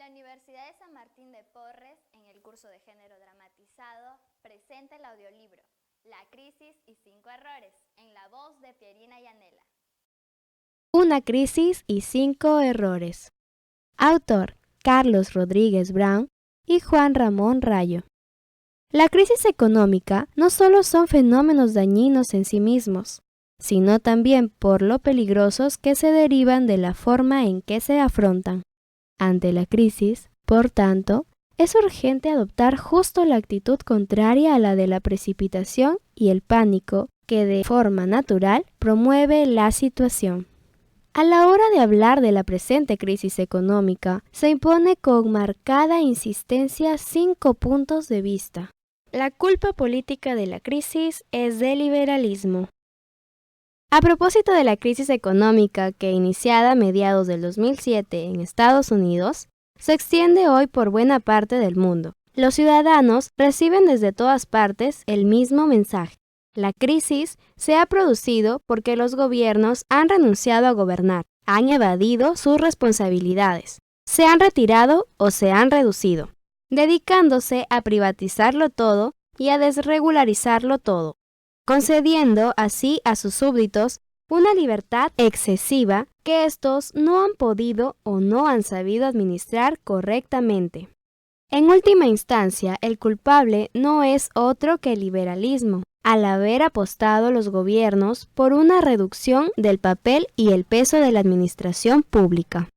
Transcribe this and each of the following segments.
La Universidad de San Martín de Porres, en el curso de género dramatizado, presenta el audiolibro La crisis y 5 errores, en la voz de Pierina Yanela. Una crisis y 5 errores. Autor: Carlos Rodríguez Brown y Juan Ramón Rayo. La crisis económica no solo son fenómenos dañinos en sí mismos, sino también por lo peligrosos que se derivan de la forma en que se afrontan. Ante la crisis, por tanto, es urgente adoptar justo la actitud contraria a la de la precipitación y el pánico que de forma natural promueve la situación. A la hora de hablar de la presente crisis económica, se impone con marcada insistencia 5 puntos de vista. La culpa política de la crisis es del liberalismo. A propósito de la crisis económica que, iniciada a mediados del 2007 en Estados Unidos, se extiende hoy por buena parte del mundo. Los ciudadanos reciben desde todas partes el mismo mensaje. La crisis se ha producido porque los gobiernos han renunciado a gobernar, han evadido sus responsabilidades, se han retirado o se han reducido, dedicándose a privatizarlo todo y a desregularizarlo todo, concediendo así a sus súbditos una libertad excesiva que estos no han podido o no han sabido administrar correctamente. En última instancia, el culpable no es otro que el liberalismo, al haber apostado los gobiernos por una reducción del papel y el peso de la administración pública.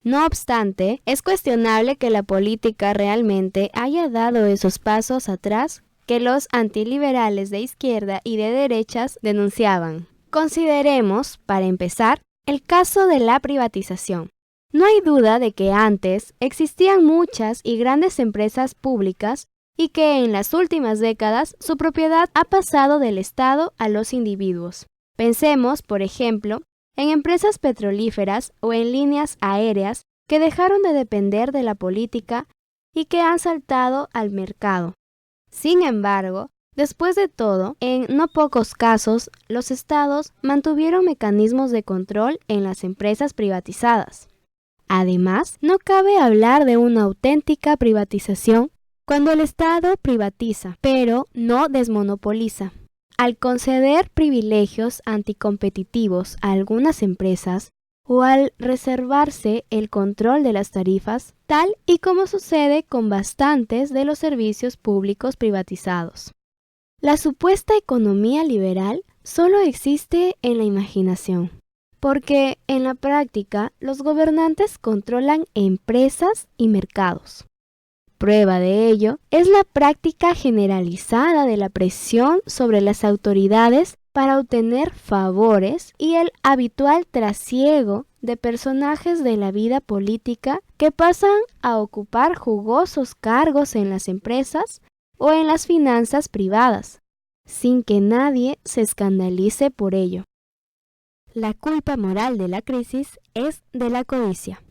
No obstante, es cuestionable que la política realmente haya dado esos pasos atrás que los antiliberales de izquierda y de derechas denunciaban. Consideremos, para empezar, el caso de la privatización. No hay duda de que antes existían muchas y grandes empresas públicas y que en las últimas décadas su propiedad ha pasado del Estado a los individuos. Pensemos, por ejemplo, en empresas petrolíferas o en líneas aéreas que dejaron de depender de la política y que han saltado al mercado. Sin embargo, después de todo, en no pocos casos, los estados mantuvieron mecanismos de control en las empresas privatizadas. Además, no cabe hablar de una auténtica privatización cuando el Estado privatiza, pero no desmonopoliza. Al conceder privilegios anticompetitivos a algunas empresas o al reservarse el control de las tarifas, tal y como sucede con bastantes de los servicios públicos privatizados. La supuesta economía liberal solo existe en la imaginación, porque en la práctica los gobernantes controlan empresas y mercados. Prueba de ello es la práctica generalizada de la presión sobre las autoridades para obtener favores y el habitual trasiego de personajes de la vida política que pasan a ocupar jugosos cargos en las empresas o en las finanzas privadas, sin que nadie se escandalice por ello. La culpa moral de la crisis es de la codicia.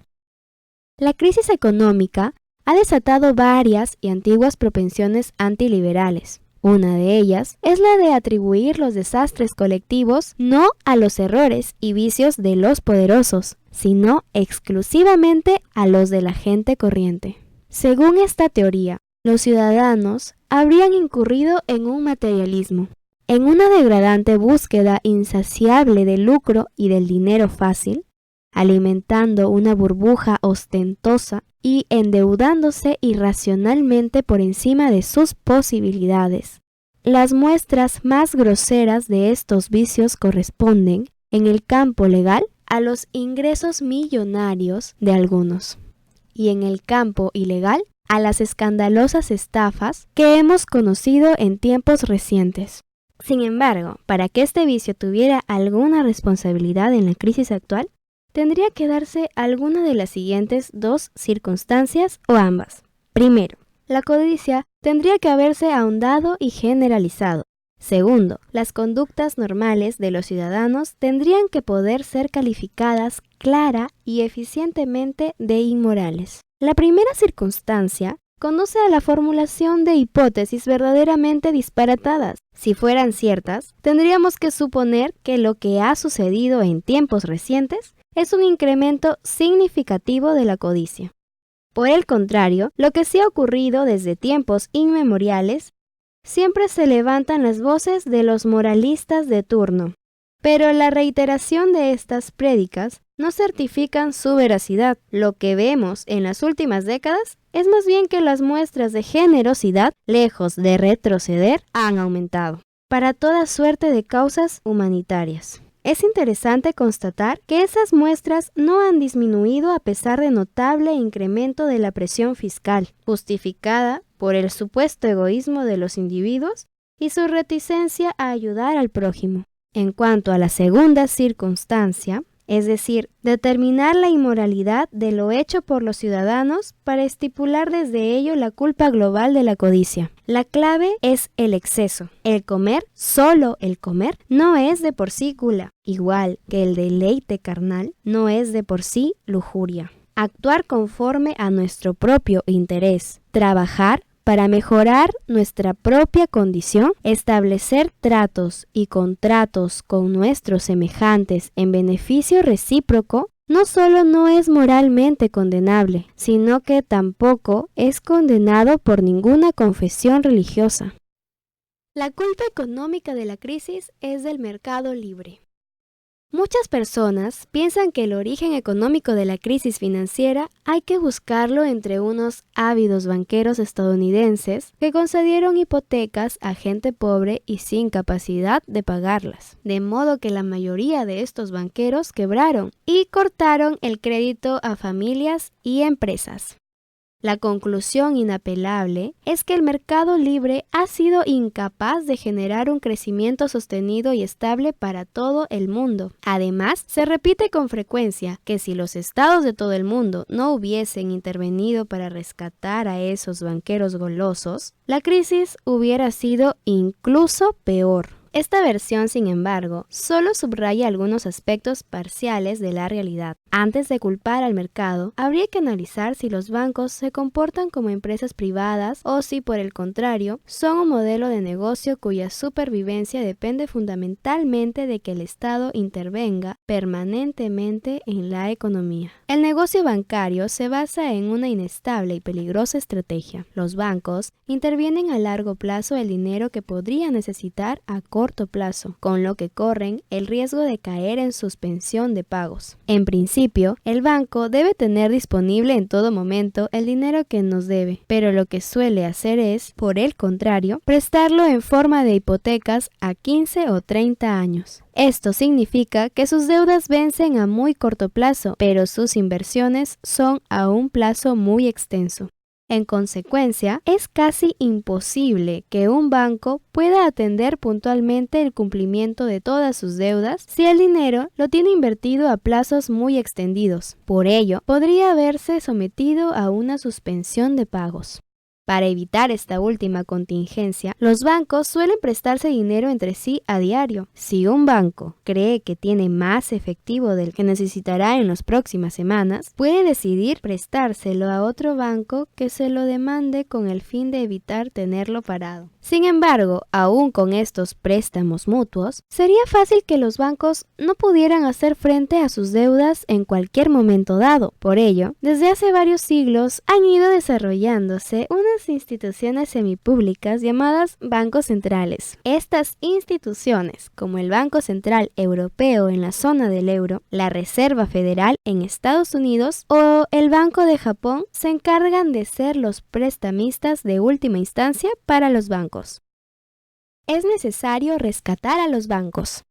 La crisis económica ha desatado varias y antiguas propensiones antiliberales. Una de ellas es la de atribuir los desastres colectivos no a los errores y vicios de los poderosos, sino exclusivamente a los de la gente corriente. Según esta teoría, los ciudadanos habrían incurrido en un materialismo, en una degradante búsqueda insaciable del lucro y del dinero fácil, alimentando una burbuja ostentosa y endeudándose irracionalmente por encima de sus posibilidades. Las muestras más groseras de estos vicios corresponden, en el campo legal, a los ingresos millonarios de algunos, y en el campo ilegal, a las escandalosas estafas que hemos conocido en tiempos recientes. Sin embargo, para que este vicio tuviera alguna responsabilidad en la crisis actual, tendría que darse alguna de las siguientes 2 circunstancias o ambas. Primero, la codicia tendría que haberse ahondado y generalizado. Segundo, las conductas normales de los ciudadanos tendrían que poder ser calificadas clara y eficientemente de inmorales. La primera circunstancia conduce a la formulación de hipótesis verdaderamente disparatadas. Si fueran ciertas, tendríamos que suponer que lo que ha sucedido en tiempos recientes es un incremento significativo de la codicia. Por el contrario, lo que sí ha ocurrido desde tiempos inmemoriales, siempre se levantan las voces de los moralistas de turno. Pero la reiteración de estas prédicas no certifican su veracidad. Lo que vemos en las últimas décadas es más bien que las muestras de generosidad, lejos de retroceder, han aumentado para toda suerte de causas humanitarias. Es interesante constatar que esas muestras no han disminuido a pesar de notable incremento de la presión fiscal, justificada por el supuesto egoísmo de los individuos y su reticencia a ayudar al prójimo. En cuanto a la segunda circunstancia, es decir, determinar la inmoralidad de lo hecho por los ciudadanos para estipular desde ello la culpa global de la codicia. La clave es el exceso. El comer, solo el comer, no es de por sí gula, igual que el deleite carnal no es de por sí lujuria. Actuar conforme a nuestro propio interés, trabajar para mejorar nuestra propia condición, establecer tratos y contratos con nuestros semejantes en beneficio recíproco, no solo no es moralmente condenable, sino que tampoco es condenado por ninguna confesión religiosa. La culpa económica de la crisis es del mercado libre. Muchas personas piensan que el origen económico de la crisis financiera hay que buscarlo entre unos ávidos banqueros estadounidenses que concedieron hipotecas a gente pobre y sin capacidad de pagarlas, de modo que la mayoría de estos banqueros quebraron y cortaron el crédito a familias y empresas. La conclusión inapelable es que el mercado libre ha sido incapaz de generar un crecimiento sostenido y estable para todo el mundo. Además, se repite con frecuencia que si los estados de todo el mundo no hubiesen intervenido para rescatar a esos banqueros golosos, la crisis hubiera sido incluso peor. Esta versión, sin embargo, solo subraya algunos aspectos parciales de la realidad. Antes de culpar al mercado, habría que analizar si los bancos se comportan como empresas privadas o si, por el contrario, son un modelo de negocio cuya supervivencia depende fundamentalmente de que el Estado intervenga permanentemente en la economía. El negocio bancario se basa en una inestable y peligrosa estrategia. Los bancos intervienen a largo plazo el dinero que podrían necesitar a corto plazo, con lo que corren el riesgo de caer en suspensión de pagos. En principio, el banco debe tener disponible en todo momento el dinero que nos debe, pero lo que suele hacer es, por el contrario, prestarlo en forma de hipotecas a 15 o 30 años. Esto significa que sus deudas vencen a muy corto plazo, pero sus inversiones son a un plazo muy extenso. En consecuencia, es casi imposible que un banco pueda atender puntualmente el cumplimiento de todas sus deudas si el dinero lo tiene invertido a plazos muy extendidos. Por ello, podría verse sometido a una suspensión de pagos. Para evitar esta última contingencia, los bancos suelen prestarse dinero entre sí a diario. Si un banco cree que tiene más efectivo del que necesitará en las próximas semanas, puede decidir prestárselo a otro banco que se lo demande con el fin de evitar tenerlo parado. Sin embargo, aún con estos préstamos mutuos, sería fácil que los bancos no pudieran hacer frente a sus deudas en cualquier momento dado. Por ello, desde hace varios siglos han ido desarrollándose unas instituciones semipúblicas llamadas bancos centrales. Estas instituciones, como el Banco Central Europeo en la zona del euro, la Reserva Federal en Estados Unidos o el Banco de Japón, se encargan de ser los prestamistas de última instancia para los bancos. Es necesario rescatar a los bancos.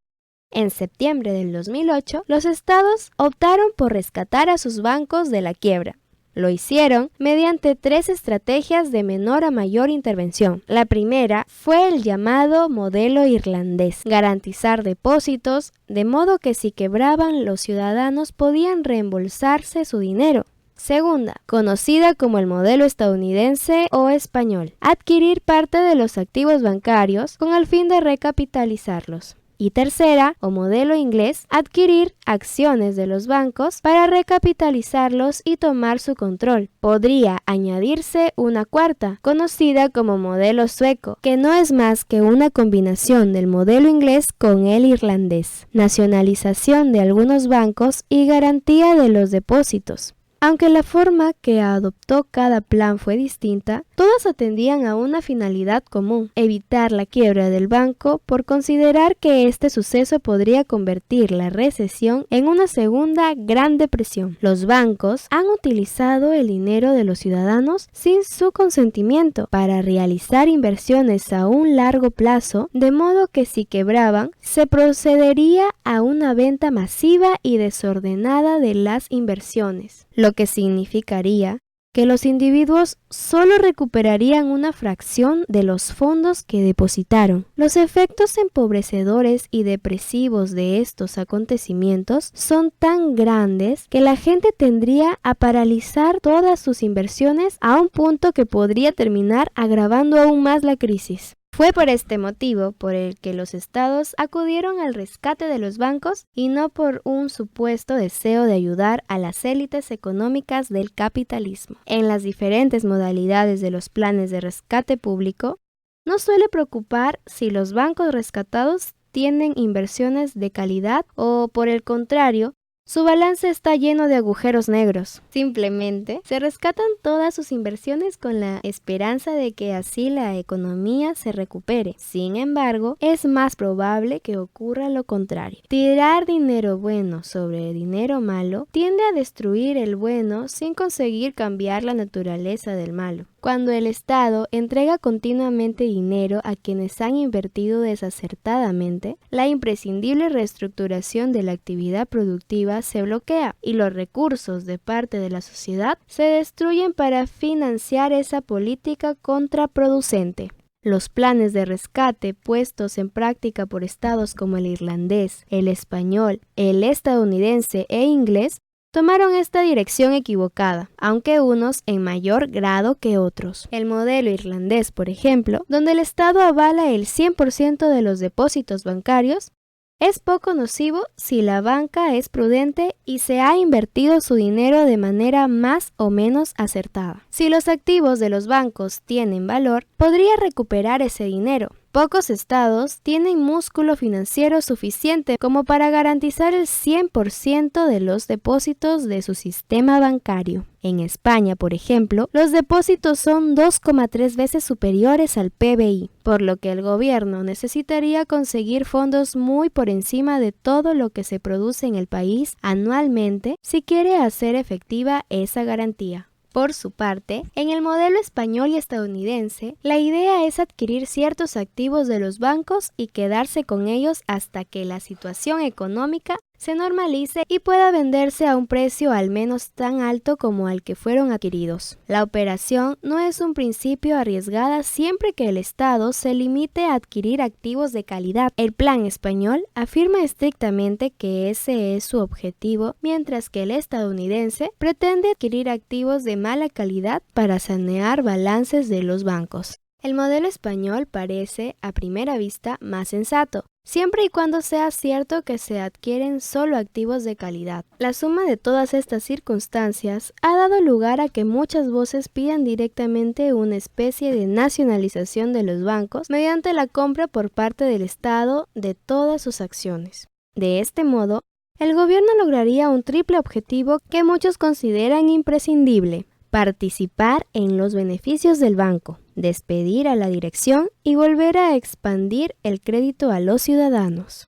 En septiembre del 2008, los estados optaron por rescatar a sus bancos de la quiebra. Lo hicieron mediante 3 estrategias de menor a mayor intervención. La primera fue el llamado modelo irlandés, garantizar depósitos, de modo que si quebraban los ciudadanos podían reembolsarse su dinero. Segunda, conocida como el modelo estadounidense o español, adquirir parte de los activos bancarios con el fin de recapitalizarlos. Y tercera, o modelo inglés, adquirir acciones de los bancos para recapitalizarlos y tomar su control. Podría añadirse una cuarta, conocida como modelo sueco, que no es más que una combinación del modelo inglés con el irlandés, nacionalización de algunos bancos y garantía de los depósitos. Aunque la forma que adoptó cada plan fue distinta, todas atendían a una finalidad común: evitar la quiebra del banco por considerar que este suceso podría convertir la recesión en una segunda Gran Depresión. Los bancos han utilizado el dinero de los ciudadanos sin su consentimiento para realizar inversiones a un largo plazo, de modo que si quebraban, se procedería a una venta masiva y desordenada de las inversiones, lo que significaría que los individuos solo recuperarían una fracción de los fondos que depositaron. Los efectos empobrecedores y depresivos de estos acontecimientos son tan grandes que la gente tendría a paralizar todas sus inversiones a un punto que podría terminar agravando aún más la crisis. Fue por este motivo por el que los estados acudieron al rescate de los bancos y no por un supuesto deseo de ayudar a las élites económicas del capitalismo. En las diferentes modalidades de los planes de rescate público, no suele preocupar si los bancos rescatados tienen inversiones de calidad o, por el contrario, su balance está lleno de agujeros negros. Simplemente se rescatan todas sus inversiones con la esperanza de que así la economía se recupere. Sin embargo, es más probable que ocurra lo contrario. Tirar dinero bueno sobre dinero malo tiende a destruir el bueno sin conseguir cambiar la naturaleza del malo. Cuando el Estado entrega continuamente dinero a quienes han invertido desacertadamente, la imprescindible reestructuración de la actividad productiva se bloquea y los recursos de parte de la sociedad se destruyen para financiar esa política contraproducente. Los planes de rescate puestos en práctica por estados como el irlandés, el español, el estadounidense e inglés tomaron esta dirección equivocada, aunque unos en mayor grado que otros. El modelo irlandés, por ejemplo, donde el Estado avala el 100% de los depósitos bancarios, es poco nocivo si la banca es prudente y se ha invertido su dinero de manera más o menos acertada. Si los activos de los bancos tienen valor, podría recuperar ese dinero. Pocos estados tienen músculo financiero suficiente como para garantizar el 100% de los depósitos de su sistema bancario. En España, por ejemplo, los depósitos son 2,3 veces superiores al PBI, por lo que el gobierno necesitaría conseguir fondos muy por encima de todo lo que se produce en el país anualmente si quiere hacer efectiva esa garantía. Por su parte, en el modelo español y estadounidense, la idea es adquirir ciertos activos de los bancos y quedarse con ellos hasta que la situación económica se normalice y pueda venderse a un precio al menos tan alto como al que fueron adquiridos. La operación no es un principio arriesgada siempre que el Estado se limite a adquirir activos de calidad. El plan español afirma estrictamente que ese es su objetivo, mientras que el estadounidense pretende adquirir activos de mala calidad para sanear balances de los bancos. El modelo español parece, a primera vista, más sensato, siempre y cuando sea cierto que se adquieren solo activos de calidad. La suma de todas estas circunstancias ha dado lugar a que muchas voces pidan directamente una especie de nacionalización de los bancos mediante la compra por parte del Estado de todas sus acciones. De este modo, el gobierno lograría un triple objetivo que muchos consideran imprescindible: participar en los beneficios del banco, despedir a la dirección y volver a expandir el crédito a los ciudadanos.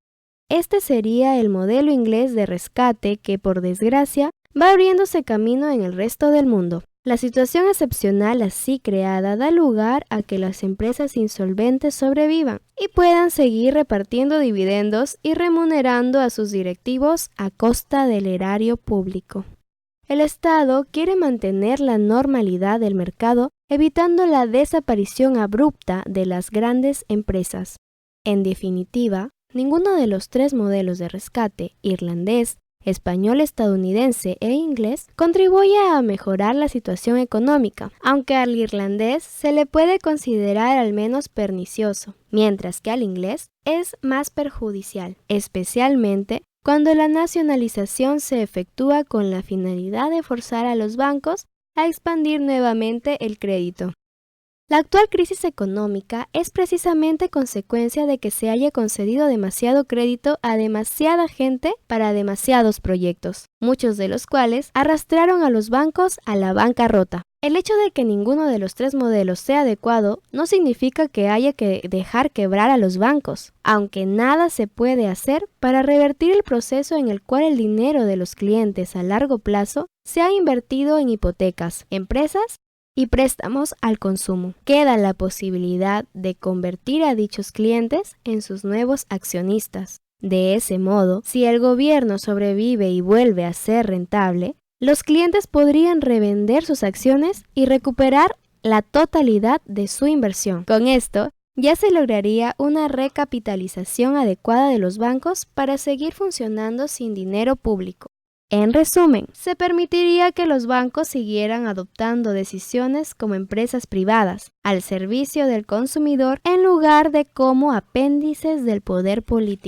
Este sería el modelo inglés de rescate que, por desgracia, va abriéndose camino en el resto del mundo. La situación excepcional así creada da lugar a que las empresas insolventes sobrevivan y puedan seguir repartiendo dividendos y remunerando a sus directivos a costa del erario público. El Estado quiere mantener la normalidad del mercado, evitando la desaparición abrupta de las grandes empresas. En definitiva, ninguno de los tres modelos de rescate, irlandés, español, estadounidense e inglés, contribuye a mejorar la situación económica, aunque al irlandés se le puede considerar al menos pernicioso, mientras que al inglés es más perjudicial, especialmente cuando la nacionalización se efectúa con la finalidad de forzar a los bancos a expandir nuevamente el crédito. La actual crisis económica es precisamente consecuencia de que se haya concedido demasiado crédito a demasiada gente para demasiados proyectos, muchos de los cuales arrastraron a los bancos a la bancarrota. El hecho de que ninguno de los tres modelos sea adecuado no significa que haya que dejar quebrar a los bancos, aunque nada se puede hacer para revertir el proceso en el cual el dinero de los clientes a largo plazo se ha invertido en hipotecas, empresas y préstamos al consumo. Queda la posibilidad de convertir a dichos clientes en sus nuevos accionistas. De ese modo, si el gobierno sobrevive y vuelve a ser rentable, los clientes podrían revender sus acciones y recuperar la totalidad de su inversión. Con esto, ya se lograría una recapitalización adecuada de los bancos para seguir funcionando sin dinero público. En resumen, se permitiría que los bancos siguieran adoptando decisiones como empresas privadas, al servicio del consumidor en lugar de como apéndices del poder político.